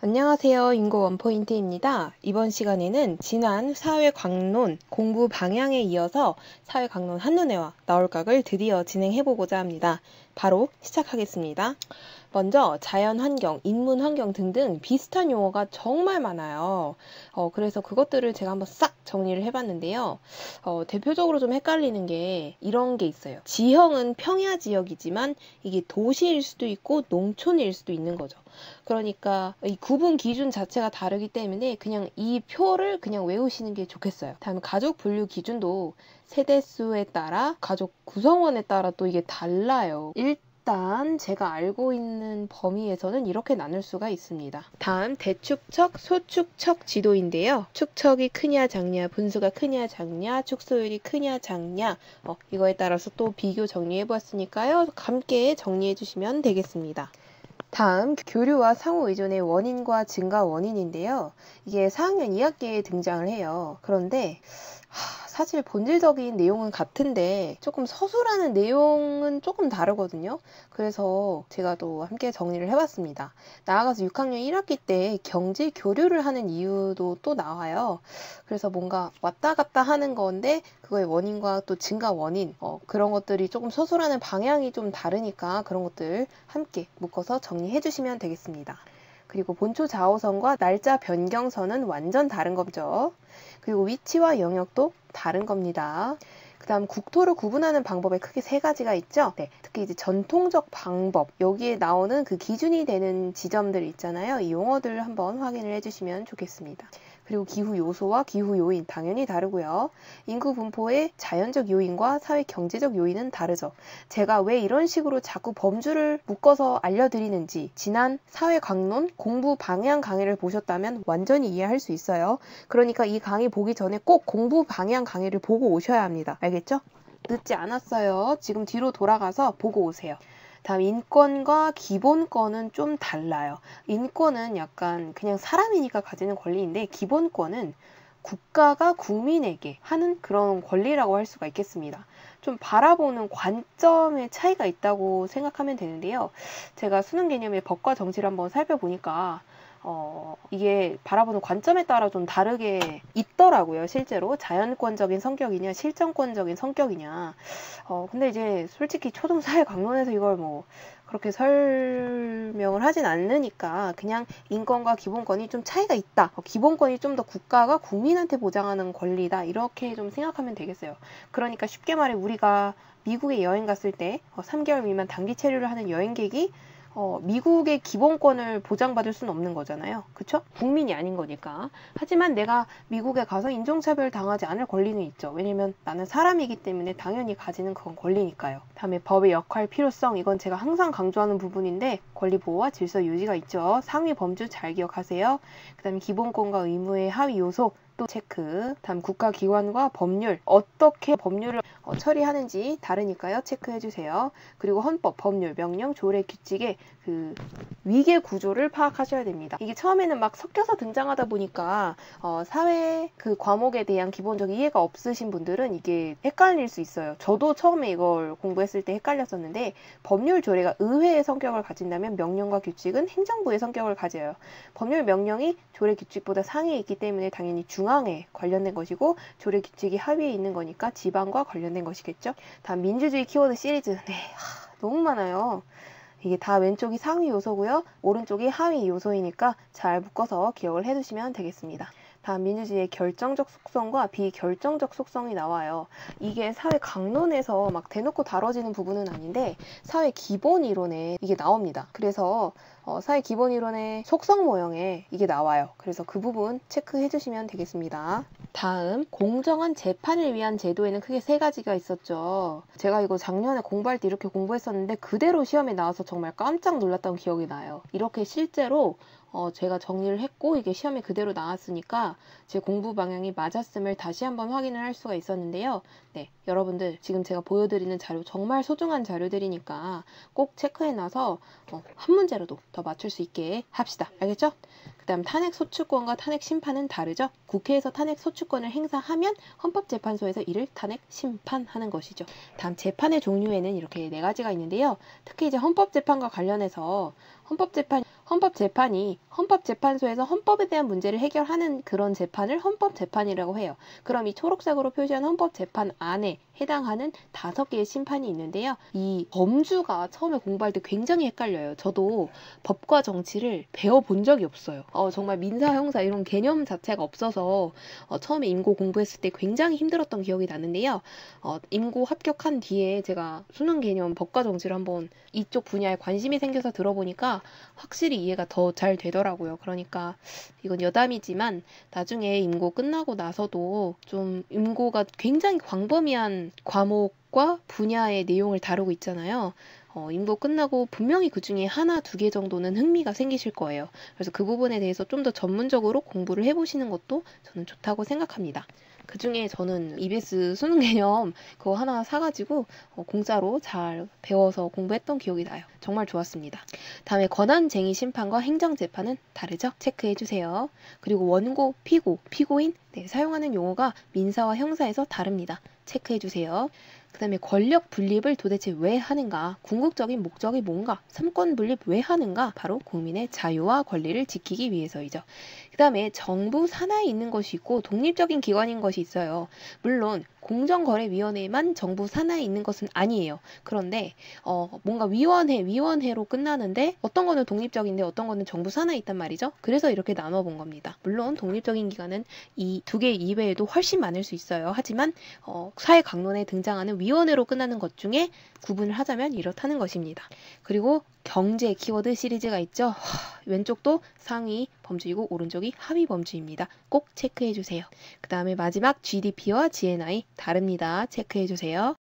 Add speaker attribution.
Speaker 1: 안녕하세요. 인고 원포인트입니다. 이번 시간에는 지난 사회강론 공부 방향에 이어서 사회강론 한눈에와 나올각을 드디어 진행해보고자 합니다. 바로 시작하겠습니다. 먼저 자연환경, 인문환경 등등 비슷한 용어가 정말 많아요. 그래서 그것들을 제가 한번 싹 정리를 해봤는데요. 대표적으로 좀 헷갈리는 게 이런 게 있어요. 지형은 평야 지역이지만 이게 도시일 수도 있고 농촌일 수도 있는 거죠. 그러니까 이 구분 기준 자체가 다르기 때문에 그냥 이 표를 그냥 외우시는 게 좋겠어요. 다음 가족 분류 기준도 세대수에 따라 가족 구성원에 따라 또 이게 달라요. 일단 제가 알고 있는 범위에서는 이렇게 나눌 수가 있습니다. 다음 대축척, 소축척 지도인데요. 축척이 크냐 작냐, 분수가 크냐 작냐, 축소율이 크냐 작냐 이거에 따라서 또 비교 정리해 보았으니까요. 함께 정리해 주시면 되겠습니다. 다음 교류와 상호 의존의 원인과 증가 원인인데요. 이게 4학년 2학기에 등장을 해요. 그런데 사실 본질적인 내용은 같은데 조금 서술하는 내용은 조금 다르거든요. 그래서 제가 또 함께 정리를 해봤습니다. 나아가서 6학년 1학기 때 경제 교류를 하는 이유도 또 나와요. 그래서 뭔가 왔다 갔다 하는 건데 그거의 원인과 또 증가 원인 그런 것들이 조금 서술하는 방향이 좀 다르니까 그런 것들 함께 묶어서 정리해 주시면 되겠습니다. 그리고 본초 좌우선과 날짜 변경선은 완전 다른 거죠. 그리고 위치와 영역도 다른 겁니다. 그 다음 국토를 구분하는 방법에 크게 세 가지가 있죠. 특히 이제 전통적 방법, 여기에 나오는 그 기준이 되는 지점들 있잖아요. 이 용어들 한번 확인을 해주시면 좋겠습니다. 그리고 기후 요소와 기후 요인 당연히 다르고요. 인구 분포의 자연적 요인과 사회 경제적 요인은 다르죠. 제가 왜 이런 식으로 자꾸 범주를 묶어서 알려드리는지 지난 사회 강론 공부 방향 강의를 보셨다면 완전히 이해할 수 있어요. 그러니까 이 강의 보기 전에 꼭 공부 방향 강의를 보고 오셔야 합니다. 알겠죠? 늦지 않았어요. 지금 뒤로 돌아가서 보고 오세요. 다음 인권과 기본권은 좀 달라요. 인권은 약간 그냥 사람이니까 가지는 권리인데 기본권은 국가가 국민에게 하는 그런 권리라고 할 수가 있겠습니다. 좀 바라보는 관점의 차이가 있다고 생각하면 되는데요. 제가 수능 개념의 법과 정치를 한번 살펴보니까 이게 바라보는 관점에 따라 좀 다르게 있더라고요. 실제로 자연권적인 성격이냐 실정권적인 성격이냐. 근데 이제 솔직히 초등사회 강론에서 이걸 뭐 그렇게 설명을 하진 않으니까 그냥 인권과 기본권이 좀 차이가 있다. 기본권이 좀 더 국가가 국민한테 보장하는 권리다. 이렇게 좀 생각하면 되겠어요. 그러니까 쉽게 말해 우리가 미국에 여행 갔을 때 3개월 미만 단기 체류를 하는 여행객이 미국의 기본권을 보장받을 수는 없는 거잖아요. 그쵸? 국민이 아닌 거니까. 하지만 내가 미국에 가서 인종차별 당하지 않을 권리는 있죠. 왜냐면 나는 사람이기 때문에 당연히 가지는 그건 권리니까요. 다음에 법의 역할, 필요성. 이건 제가 항상 강조하는 부분인데 권리 보호와 질서 유지가 있죠. 상위 범주 잘 기억하세요. 그 다음에 기본권과 의무의 하위 요소. 또 체크. 다음 국가기관과 법률. 어떻게 법률을 처리하는지 다르니까요. 체크해주세요. 그리고 헌법, 법률, 명령, 조례, 규칙의 그 위계 구조를 파악하셔야 됩니다. 이게 처음에는 막 섞여서 등장하다 보니까 사회 그 과목에 대한 기본적 이해가 없으신 분들은 이게 헷갈릴 수 있어요. 저도 처음에 이걸 공부했을 때 헷갈렸었는데 법률, 조례가 의회의 성격을 가진다면 명령과 규칙은 행정부의 성격을 가져요. 법률, 명령이 조례, 규칙보다 상위에 있기 때문에 당연히 중앙에 관련된 것이고 조례, 규칙이 하위에 있는 거니까 지방과 관련된 것이겠죠. 다음 민주주의 키워드 시리즈. 너무 많아요. 이게 다 왼쪽이 상위 요소고요. 오른쪽이 하위 요소이니까 잘 묶어서 기억을 해두시면 되겠습니다. 다음 민주주의의 결정적 속성과 비결정적 속성이 나와요. 이게 사회 강론에서 막 대놓고 다뤄지는 부분은 아닌데 사회 기본 이론에 이게 나옵니다. 그래서 사회 기본 이론의 속성 모형에 이게 나와요. 그래서 그 부분 체크해 주시면 되겠습니다. 다음 공정한 재판을 위한 제도에는 크게 세 가지가 있었죠. 제가 이거 작년에 공부할 때 이렇게 공부했었는데 그대로 시험에 나와서 정말 깜짝 놀랐던 기억이 나요. 이렇게 실제로 제가 정리를 했고 이게 시험에 그대로 나왔으니까 제 공부 방향이 맞았음을 다시 한번 확인을 할 수가 있었는데요. 네, 여러분들 지금 제가 보여드리는 자료 정말 소중한 자료들이니까 꼭 체크해놔서 한 문제라도 더 맞출 수 있게 합시다. 알겠죠? 그 다음 탄핵 소추권과 탄핵 심판은 다르죠. 국회에서 탄핵 소추권을 행사하면 헌법재판소에서 이를 탄핵 심판하는 것이죠. 다음 재판의 종류에는 이렇게 네 가지가 있는데요. 특히 이제 헌법재판과 관련해서 헌법재판 헌법재판이 헌법재판소에서 헌법에 대한 문제를 해결하는 그런 재판을 헌법재판이라고 해요. 그럼 이 초록색으로 표시한 헌법재판 안에 해당하는 5개의 심판이 있는데요. 이 범주가 처음에 공부할 때 굉장히 헷갈려요. 저도 법과 정치를 배워본 적이 없어요. 정말 민사, 형사 이런 개념 자체가 없어서 처음에 임고 공부했을 때 굉장히 힘들었던 기억이 나는데요. 임고 합격한 뒤에 제가 수능 개념 법과 정치를 한번 이쪽 분야에 관심이 생겨서 들어보니까 확실히 이해가 더 잘 되더라고요. 그러니까 이건 여담이지만 나중에 임고 끝나고 나서도 좀 임고가 굉장히 광범위한 과목과 분야의 내용을 다루고 있잖아요. 임고 끝나고 분명히 그 중에 하나, 2개 정도는 흥미가 생기실 거예요. 그래서 그 부분에 대해서 좀 더 전문적으로 공부를 해보시는 것도 저는 좋다고 생각합니다. 그 중에 저는 EBS 수능 개념 그거 하나 사가지고 공짜로 잘 배워서 공부했던 기억이 나요. 정말 좋았습니다. 다음에 권한쟁의 심판과 행정재판은 다르죠? 체크해주세요. 그리고 원고, 피고, 피고인 사용하는 용어가 민사와 형사에서 다릅니다. 체크해주세요. 그 다음에 권력 분립을 도대체 왜 하는가? 궁극적인 목적이 뭔가? 삼권 분립 왜 하는가? 바로 국민의 자유와 권리를 지키기 위해서이죠. 그 다음에 정부 산하에 있는 것이 있고 독립적인 기관인 것이 있어요. 물론 공정거래위원회만 정부 산하에 있는 것은 아니에요. 그런데 뭔가 위원회로 끝나는데 어떤 거는 독립적인데 어떤 거는 정부 산하에 있단 말이죠. 그래서 이렇게 나눠본 겁니다. 물론 독립적인 기관은 이 2개 이외에도 훨씬 많을 수 있어요. 하지만 사회강론에 등장하는 위원회로 끝나는 것 중에 구분을 하자면 이렇다는 것입니다. 그리고 경제 키워드 시리즈가 있죠. 왼쪽도 상위 범주이고 오른쪽이 하위 범주입니다. 꼭 체크해주세요. 그 다음에 마지막 GDP와 GNI 다릅니다. 체크해주세요.